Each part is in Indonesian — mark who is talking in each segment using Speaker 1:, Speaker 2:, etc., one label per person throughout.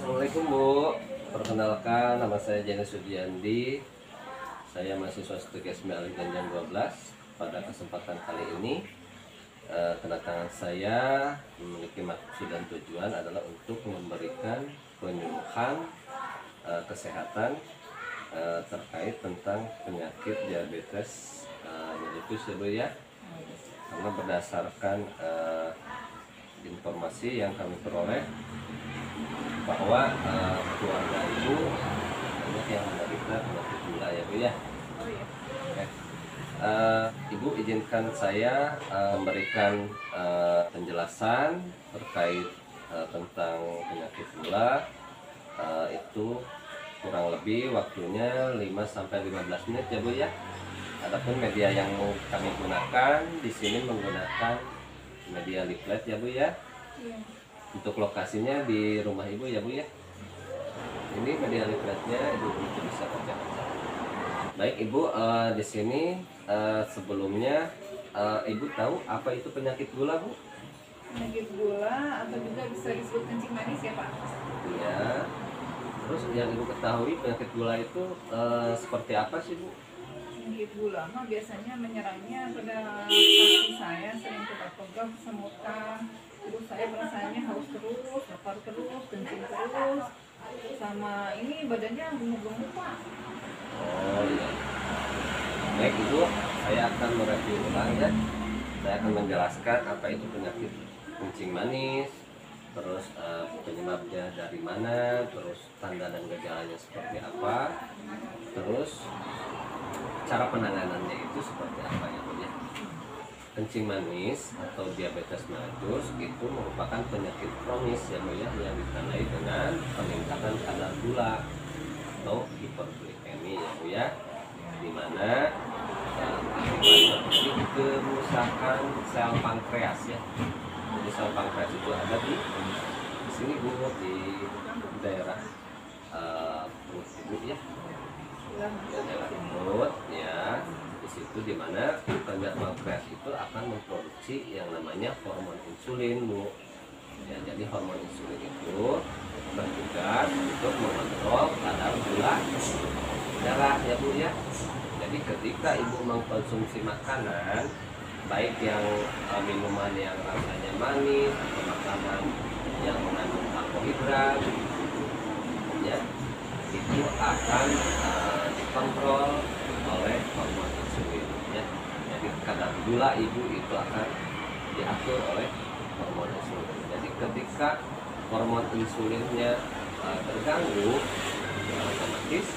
Speaker 1: Assalamualaikum Bu, perkenalkan nama saya Jani Sudiandi. Saya mahasiswa studi S9 Aliganjang 12. Pada kesempatan kali ini kedatangan saya memiliki maksud dan tujuan adalah untuk memberikan penyuluhan kesehatan terkait tentang penyakit diabetes mellitus ya Bu ya. Karena berdasarkan informasi yang kami peroleh bahwa keluarga ibu banyak yang menderita penyakit gula ya Bu ya. Oke. Ibu izinkan saya memberikan penjelasan terkait tentang penyakit gula. Itu kurang lebih waktunya 5-15 menit ya Bu ya. Adapun media yang mau kami gunakan di sini menggunakan media leaflet ya Bu ya. Untuk lokasinya di rumah ibu ya Bu ya. Ini media leafletnya ibu bisa baca. Baik ibu, di sini sebelumnya ibu tahu apa itu penyakit gula Bu?
Speaker 2: Penyakit gula atau juga bisa disebut kencing manis ya Pak?
Speaker 1: Iya. Terus yang ibu ketahui penyakit gula itu seperti apa sih Bu?
Speaker 2: Penyakit gula mah biasanya menyerangnya pada kaki saya, sering pegal-pegal, kesemutan. Terus saya merasanya haus terus, lapar terus, kencing terus, sama ini badannya gemuk-gemuk Pak.
Speaker 1: Oh iya. Baik ibu, saya akan mereview ulang ya. Saya akan menjelaskan apa itu penyakit kencing manis, terus penyebabnya dari mana, terus tanda dan gejalanya seperti apa, terus cara penanganannya itu seperti apa ya Bu ya. Kencing manis atau diabetes mellitus itu merupakan penyakit kronis ya Bu ya, yang ditandai dengan peningkatan kadar gula atau hiperglikemi ya Bu ya, di mana akibat terjadi kerusakan sel pankreas ya. Jadi sel pankreas itu ada di sini Bu, di daerah perut ibu ya, daerah perut ya. Di situ dimana kadar pankreas itu akan memproduksi yang namanya hormon insulin Bu ya. Jadi hormon insulin itu bertugas untuk mengontrol kadar gula darah ya Bu ya. Jadi ketika ibu mengkonsumsi makanan, baik yang minuman yang rasanya manis atau makanan yang mengandung karbohidrat ya, itu akan dikontrol oleh hormon insulin ya. Jadi kadar gula ibu itu akan diatur oleh hormon insulin. Jadi ketika hormon insulinnya terganggu, otomatis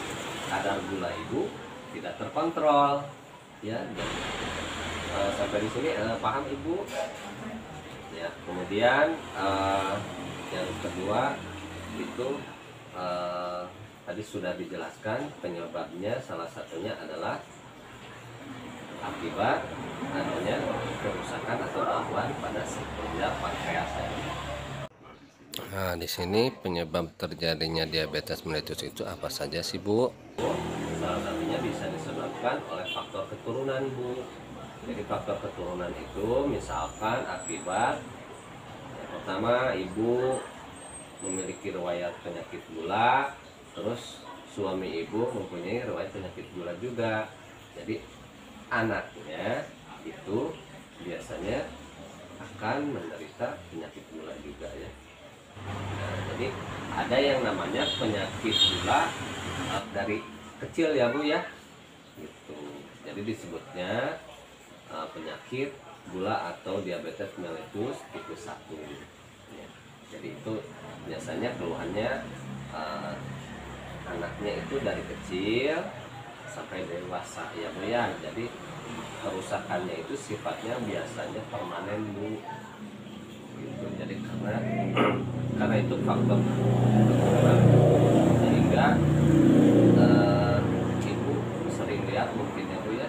Speaker 1: kadar gula ibu tidak terkontrol ya. Dan sampai di sini paham ibu ya. Kemudian yang kedua itu tadi sudah dijelaskan penyebabnya, salah satunya adalah akibat adanya kerusakan atau gangguan pada sel pankreas. Nah, di sini penyebab terjadinya diabetes mellitus itu apa saja sih Bu? Salah satunya bisa disebabkan oleh faktor keturunan Bu. Jadi faktor keturunan itu misalkan akibat yang pertama ibu memiliki riwayat penyakit gula, terus suami ibu mempunyai riwayat penyakit gula juga. Jadi anaknya itu biasanya akan menderita penyakit gula juga ya. Nah, jadi ada yang namanya penyakit gula dari kecil ya Bu ya. Gitu. Jadi disebutnya penyakit gula atau diabetes mellitus tipe 1 ya. Jadi itu biasanya keluhannya anaknya itu dari kecil sampai dewasa ya Bu ya. Jadi kerusakannya itu sifatnya biasanya permanen Bu gitu. Jadi karena itu faktor keturunan sehingga ibu sering lihat mungkin ya Bu ya,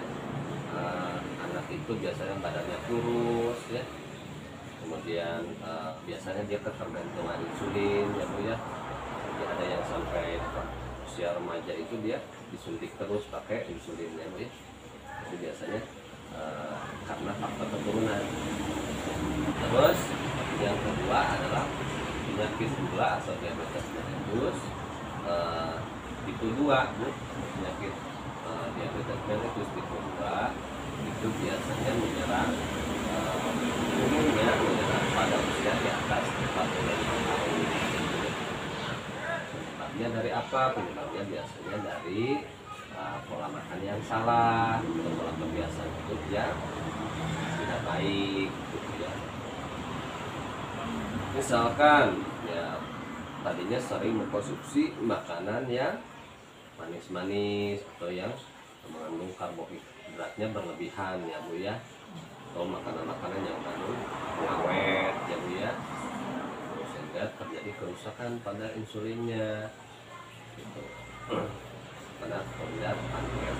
Speaker 1: anak itu biasanya badannya kurus ya. Kemudian biasanya dia ketergantungan insulin ya Bu ya. Jadi ada yang sampai usia remaja itu dia disuntik terus pakai insulin ya Bu ya. Jadi biasanya karena faktor keturunan. Terus yang kedua adalah penyakit gula atau diabetes mellitus. mellitus tipe 2 Bu. Penyakit diabetes mellitus tipe 2 itu biasanya menyerang umumnya menyerang pada usia di atas 45 tahun. Penyebabnya dari apa? Penyebabnya biasanya dari pola makan yang salah atau pola kebiasaan hidup yang tidak baik gitu ya. Misalkan ya tadinya sering mengkonsumsi makanan yang manis-manis atau yang mengandung karbohidratnya berlebihan ya Bu ya, atau makanan-makanan yang mengandung pengawet ya Bu ya, sehingga terjadi kerusakan pada insulinnya gitu. Pada karbohidrat pankreas.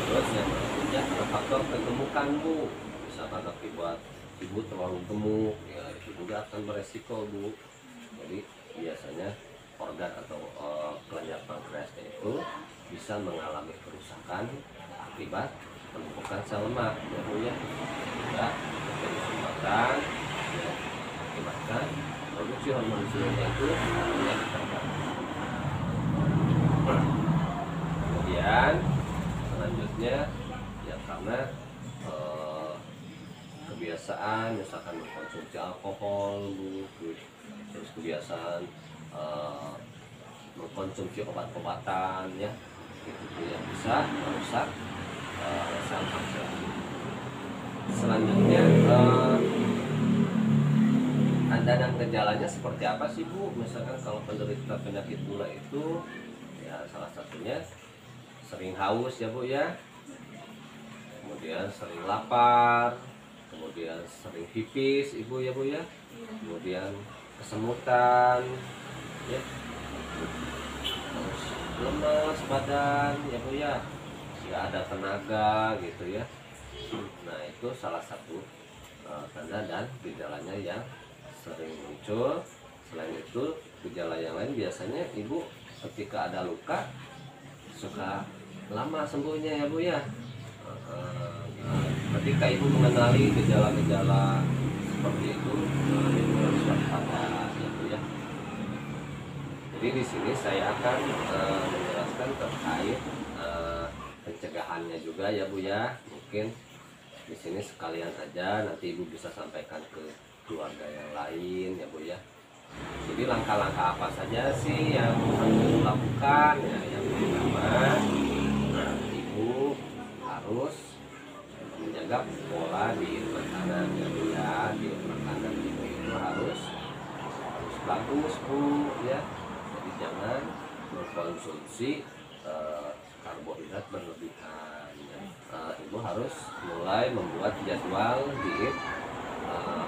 Speaker 1: Terus yang berikutnya ada faktor kegemukan Bu. Misalkan akibat ibu terlalu gemuk ya itu juga akan beresiko Bu. Jadi biasanya organ atau kelenjar pankreasnya itu bisa mengalami kerusakan akibat penumpukan sel lemak ya Bu ya. Juga terjadi sumbatan ya, akibatkan produksi hormon insulinnya itu artinya ditekan. Kemudian selanjutnya ya karena kebiasaan misalkan mengkonsumsi alkohol Bu, terus kebiasaan mengkonsumsi obat-obatan ya itu yang bisa merusak sel pankreas. Selanjutnya tanda dan gejalanya seperti apa sih Bu? Misalkan kalau penderita penyakit gula itu ya salah satunya sering haus ya Bu ya, kemudian sering lapar, kemudian sering pipis Ibu ya Bu ya, kemudian kesemutan ya, terus lemas badan ya Bu ya, nggak ada tenaga gitu ya. Nah itu salah satu tanda dan gejalanya yang sering muncul. Selain itu gejala yang lain biasanya Ibu ketika ada luka suka lama sembuhnya ya Bu ya. Ketika Ibu mengenali gejala-gejala seperti itu, Ibu harus waspada ya Bu ya. Jadi di sini saya akan menjelaskan terkait pencegahannya juga ya Bu ya. Mungkin di sini sekalian aja nanti Ibu bisa sampaikan ke keluarga yang lain ya Bu ya. Jadi langkah-langkah apa saja sih yang harus dilakukan ya? Yang pertama, Ibu harus menjaga pola diet makanan ya Bu ya. Diet makanan Ibu itu harus bagus Bu ya. Jadi jangan mengkonsumsi karbohidrat berlebihan ya. Ibu harus mulai membuat jadwal diet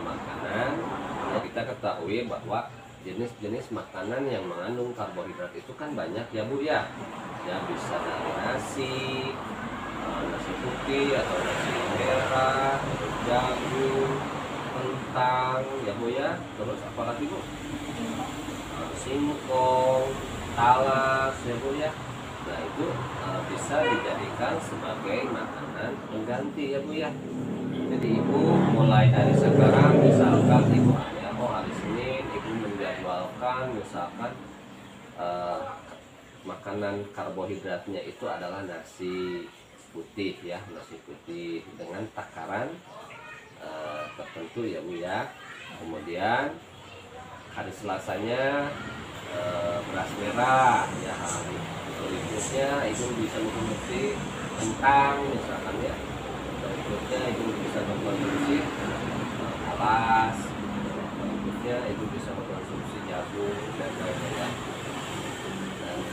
Speaker 1: makanan ya. Kita ketahui bahwa jenis-jenis makanan yang mengandung karbohidrat itu kan banyak ya Bu ya. Ya bisa dari nasi putih atau nasi merah, jagung, kentang ya Bu ya. Terus apalagi Bu? Singkong, talas ya Bu ya. Nah itu bisa dijadikan sebagai makanan pengganti ya Bu ya. Jadi Ibu mulai dari sekarang misalkan Ibu hari Senin Ibu menjadwalkan misalkan makanan karbohidratnya itu adalah nasi putih ya, nasi putih dengan takaran tertentu ya Bu ya. Kemudian hari Selasanya beras merah ya, hari berikutnya Ibu bisa mengkonsumsi kentang misalkan ya, berikutnya Ibu bisa mengkonsumsi talas, berikutnya Ibu bisa mengkonsumsi jagung dan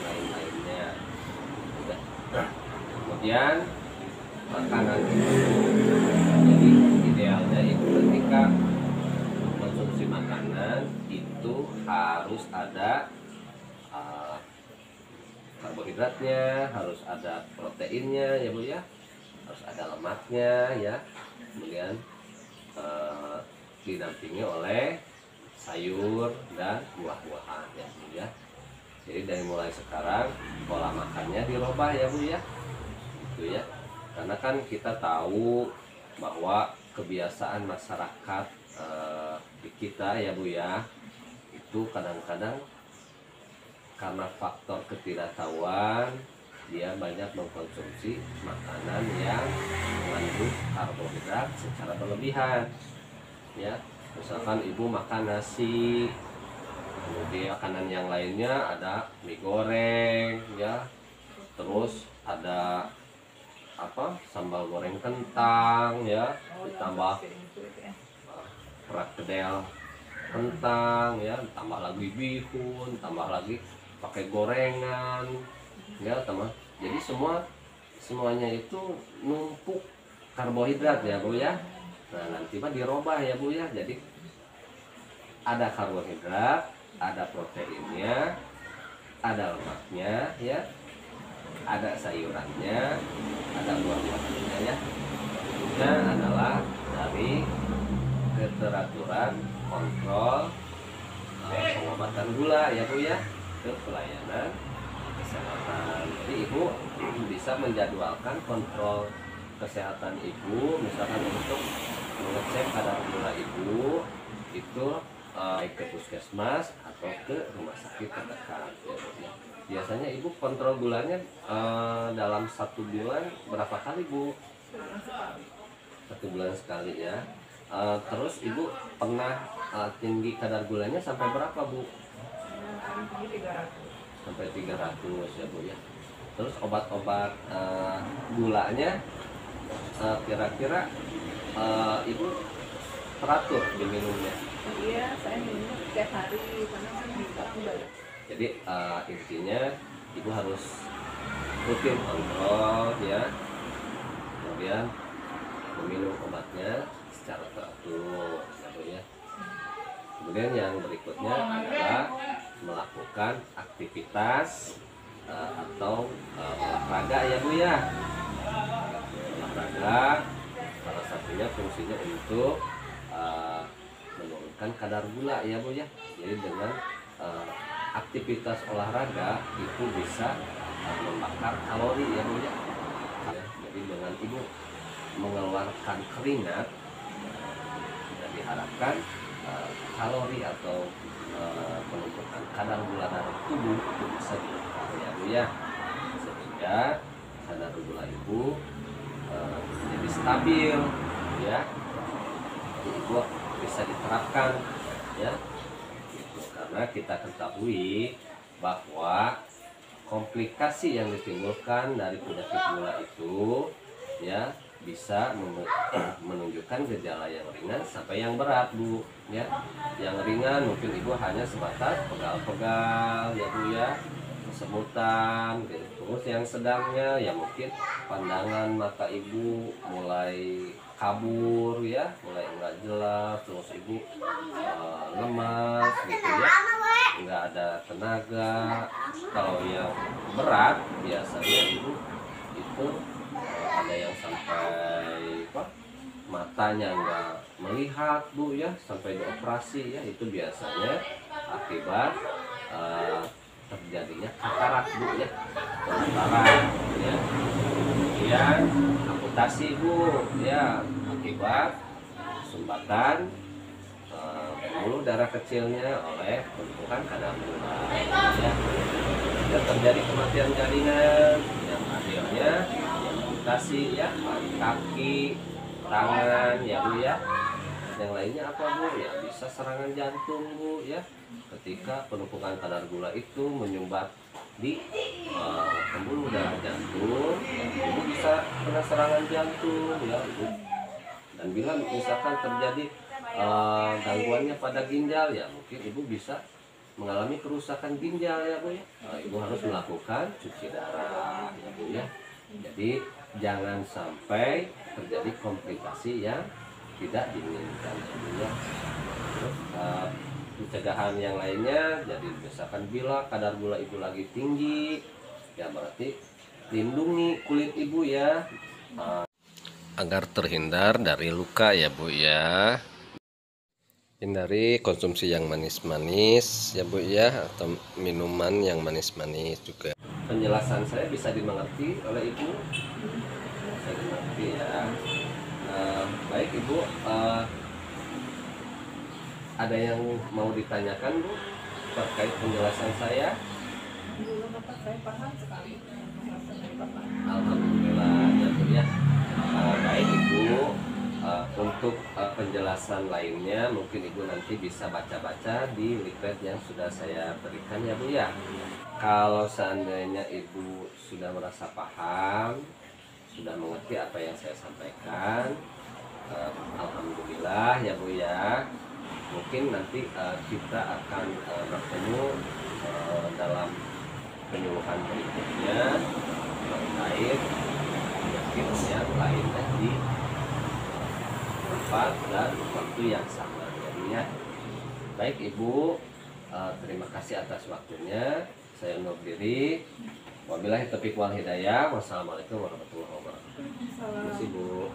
Speaker 1: lain-lainnya. Kemudian makanan itu jadi idealnya Ibu ketika mengkonsumsi makanan itu harus ada karbohidratnya, harus ada proteinnya ya Bu ya, harus ada lemaknya ya, kemudian didampingi oleh sayur dan buah-buahan ya Bu ya. Jadi dari mulai sekarang pola makannya dirubah ya Bu ya, gitu ya. Karena kan kita tahu bahwa kebiasaan masyarakat di kita ya Bu ya, itu itu kadang-kadang karena faktor ketidaktahuan dia banyak mengkonsumsi makanan yang mengandung karbohidrat secara berlebihan ya. Misalkan ibu makan nasi, kemudian makanan yang lainnya ada mie goreng ya, terus ada apa, sambal goreng kentang ya, ditambah perkedel kentang ya, tambah lagi bihun, tambah lagi pakai gorengan ya teman. Jadi semuanya itu numpuk karbohidrat ya Bu ya. Nah nanti mah dirubah ya Bu ya, jadi ada karbohidrat, ada proteinnya, ada lemaknya ya, ada sayurannya, ada buah-buahannya ya. Ini adalah dari keteraturan kontrol pengobatan gula ya Bu ya, ke pelayanan kesehatan. Jadi ibu bisa menjadwalkan kontrol kesehatan ibu, misalkan untuk mengecek kadar gula ibu itu baik ke puskesmas atau ke rumah sakit terdekat ya Bu ya. Biasanya ibu kontrol gulanya dalam 1 bulan berapa kali Bu? 1 bulan sekali ya. Terus ibu pernah tinggi kadar gulanya sampai berapa Bu? Sampai 300 ya Bu ya. Terus obat-obat gulanya kira-kira ibu teratur diminumnya?
Speaker 2: Iya, saya minum setiap hari karena kan bisa udah.
Speaker 1: Jadi intinya ibu harus rutin kontrol ya, kemudian meminum obatnya secara teratur ya Bu ya. Kemudian yang berikutnya adalah melakukan aktivitas atau olahraga ya Bu ya. Olahraga salah satunya fungsinya untuk menurunkan kadar gula ya Bu ya. Jadi dengan aktivitas olahraga itu bisa membakar kalori ya Bu ya. Jadi dengan ibu mengeluarkan keringat dan diharapkan kalori atau penumpukan kadar gula dalam tubuh itu bisa ditekan ya Bu ya, sehingga kadar gula ibu jadi stabil ya. Jadi ibu bisa diterapkan ya gitu. Karena kita ketahui bahwa komplikasi yang ditimbulkan dari penyakit gula itu ya bisa menunjukkan gejala yang ringan sampai yang berat Bu ya. Yang ringan mungkin ibu hanya sebatas pegal-pegal ya Bu ya, kesemutan gitu. Terus yang sedangnya ya mungkin pandangan mata ibu mulai kabur ya, mulai enggak jelas, terus ibu lemas gitu ya, enggak ada tenaga. Kalau yang berat biasanya ibu itu ada yang sampai matanya nggak melihat Bu ya, sampai dioperasi ya. Itu biasanya akibat terjadinya katarak Bu ya, katarak ya. Kemudian amputasi Bu ya, akibat sumbatan pembuluh darah kecilnya oleh penumpukan kadar gula ya. Dan terjadi kematian jaringan yang akhirnya amputasi ya, kaki, tangan ya Bu ya. Yang lainnya apa Bu ya, bisa serangan jantung Bu ya, ketika penumpukan kadar gula itu menyumbat di pembuluh darah jantung ya, ibu bisa kena serangan jantung ya Bu. Dan bila misalkan terjadi gangguannya pada ginjal ya, mungkin ibu bisa mengalami kerusakan ginjal ya Bu ya. Ibu harus melakukan cuci darah ya Bu ya. Jadi jangan sampai terjadi komplikasi yang tidak diinginkan ya. Terus pencegahan yang lainnya, jadi misalkan bila kadar gula ibu lagi tinggi ya berarti lindungi kulit ibu ya, agar terhindar dari luka ya Bu ya. Hindari konsumsi yang manis-manis ya Bu ya, atau minuman yang manis-manis juga. Penjelasan saya bisa dimengerti oleh ibu? Bisa dimengerti ya. Baik Ibu, ada yang mau ditanyakan Bu? terkait penjelasan saya?
Speaker 2: Alhamdulillah Bapak, saya paham sekali penjelasan dari Bapak.
Speaker 1: Alhamdulillah ya Bu ya. Baik Ibu, untuk penjelasan lainnya mungkin Ibu nanti bisa baca-baca di leaflet yang sudah saya berikan ya Bu ya. Kalau seandainya Ibu sudah merasa paham, sudah mengerti apa yang saya sampaikan, alhamdulillah ya Bu ya. Mungkin nanti kita akan bertemu dalam penyuluhan berikutnya terkait penyakit yang lainnya di tempat dan waktu yang sama ya. Baik Ibu, terima kasih atas waktunya. Saya undur diri. Wabillahi taufiq wal hidayah. Wassalamualaikum warahmatullahi wabarakatuh. Terima kasih Bu.